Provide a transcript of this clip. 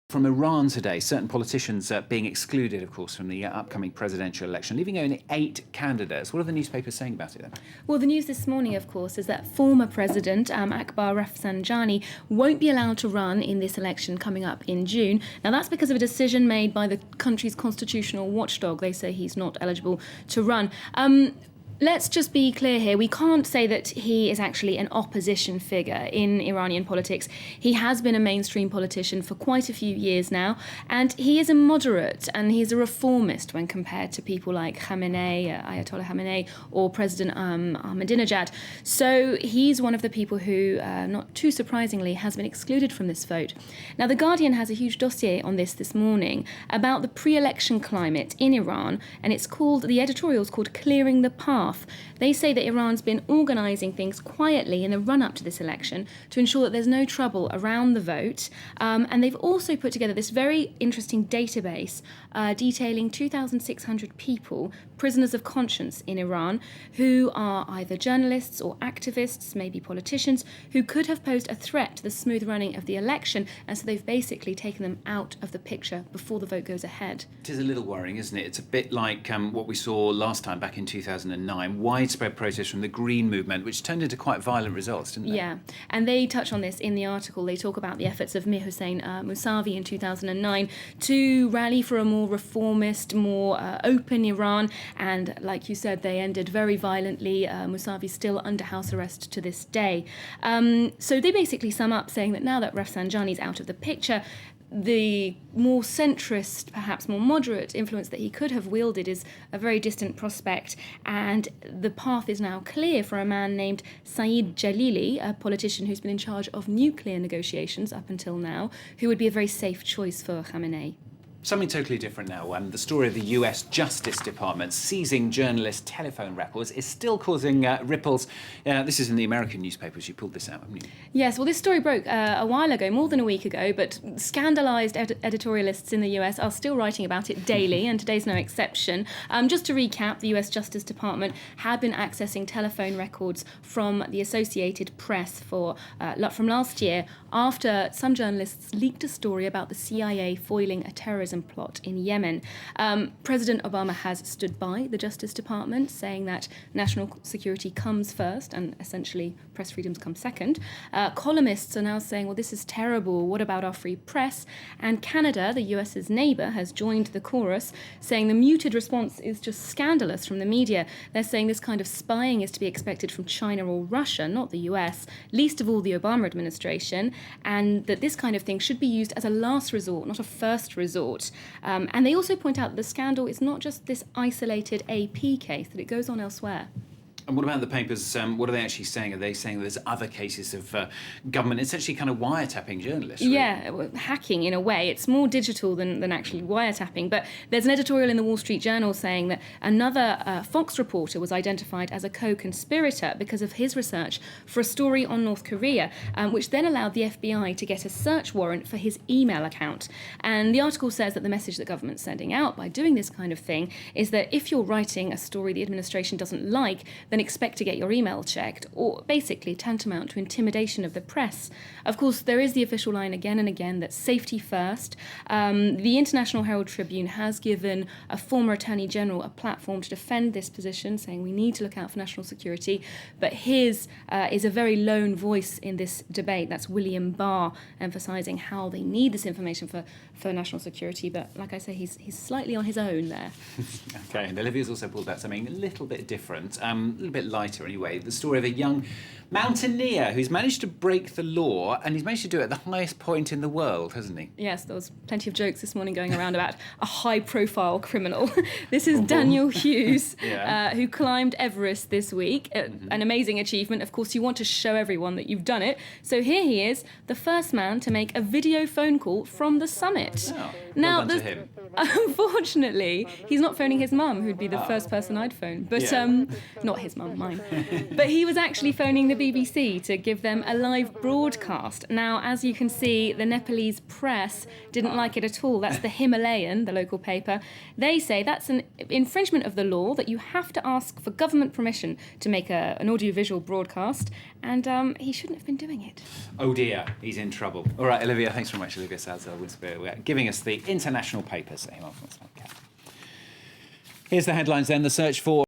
From Iran today, certain politicians being excluded, of course, from the upcoming presidential election, leaving only 8 candidates. What are the newspapers saying about it then? Well, the news this morning, of course, is that former President Akbar Rafsanjani won't be allowed to run in this election coming up in June. Now, that's because of a decision made by the country's constitutional watchdog. They say he's not eligible to run. Let's just be clear here. We can't say that he is actually an opposition figure in Iranian politics. He has been a mainstream politician for quite a few years now, and he is a moderate and he's a reformist when compared to people like Khamenei, Ayatollah Khamenei, or President Ahmadinejad. So he's one of the people who, not too surprisingly, has been excluded from this vote. Now, The Guardian has a huge dossier on this morning about the pre-election climate in Iran, and the editorial is called Clearing the Path. They say that Iran's been organising things quietly in the run-up to this election to ensure that there's no trouble around the vote. And they've also put together this very interesting database detailing 2,600 people, prisoners of conscience in Iran, who are either journalists or activists, maybe politicians, who could have posed a threat to the smooth running of the election. And so they've basically taken them out of the picture before the vote goes ahead. It is a little worrying, isn't it? It's a bit like what we saw last time back in 2009. Widespread protests from the Green Movement, which turned into quite violent results, didn't they? Yeah, and they touch on this in the article. They talk about the efforts of Mir Hossein Mousavi in 2009 to rally for a more reformist, more open Iran, and like you said, they ended very violently. Mousavi's still under house arrest to this day. So they basically sum up saying that now that Rafsanjani's out of the picture, the more centrist, perhaps more moderate influence that he could have wielded is a very distant prospect, and the path is now clear for a man named Saeed Jalili, a politician who's been in charge of nuclear negotiations up until now, who would be a very safe choice for Khamenei. Something totally different now. The story of the US Justice Department seizing journalists' telephone records is still causing ripples. This is in the American newspapers. You pulled this out, haven't you? Yes, well, this story broke a while ago, more than a week ago, but scandalised editorialists in the US are still writing about it daily, and today's no exception. Just to recap, the US Justice Department had been accessing telephone records from the Associated Press from last year after some journalists leaked a story about the CIA foiling a terrorism plot in Yemen. President Obama has stood by the Justice Department, saying that national security comes first and essentially press freedoms come second. Columnists are now saying, well, this is terrible. What about our free press? And Canada, the US's neighbour, has joined the chorus, saying the muted response is just scandalous from the media. They're saying this kind of spying is to be expected from China or Russia, not the US, least of all the Obama administration, and that this kind of thing should be used as a last resort, not a first resort. And they also point out that the scandal is not just this isolated AP case, that it goes on elsewhere. And what about the papers? What are they actually saying? Are they saying there's other cases of government essentially kind of wiretapping journalists? Really? Yeah, well, hacking in a way. It's more digital than actually wiretapping. But there's an editorial in the Wall Street Journal saying that another Fox reporter was identified as a co-conspirator because of his research for a story on North Korea, which then allowed the FBI to get a search warrant for his email account. And the article says that the message the government's sending out by doing this kind of thing is that if you're writing a story the administration doesn't like, then expect to get your email checked, or basically tantamount to intimidation of the press. Of course, there is the official line again and again that safety first. The International Herald Tribune has given a former Attorney General a platform to defend this position, saying we need to look out for national security, but his is a very lone voice in this debate. That's William Barr, emphasising how they need this information for national security, but like I say, he's slightly on his own there. Okay, and Olivia's also pulled out something a little bit different, a little bit lighter anyway. The story of a young mountaineer who's managed to break the law, and he's managed to do it at the highest point in the world, hasn't he? Yes, there was plenty of jokes this morning going around about a high-profile criminal. This is Daniel Hughes, who climbed Everest this week. An amazing achievement. Of course, you want to show everyone that you've done it. So here he is, the first man to make a video phone call from the summit. Oh, now, well done to him. Unfortunately, he's not phoning his mum, who'd be the first person I'd phone. But not his mum, mine. But he was actually phoning the BBC to give them a live broadcast. Now, as you can see, the Nepalese press didn't like it at all. That's the Himalayan, the local paper. They say that's an infringement of the law, that you have to ask for government permission to make an audiovisual broadcast, and he shouldn't have been doing it. Oh dear, he's in trouble. All right, Olivia, thanks very much, Olivia Salazar-Winspear, giving us the international papers. Here's the headlines then. The search for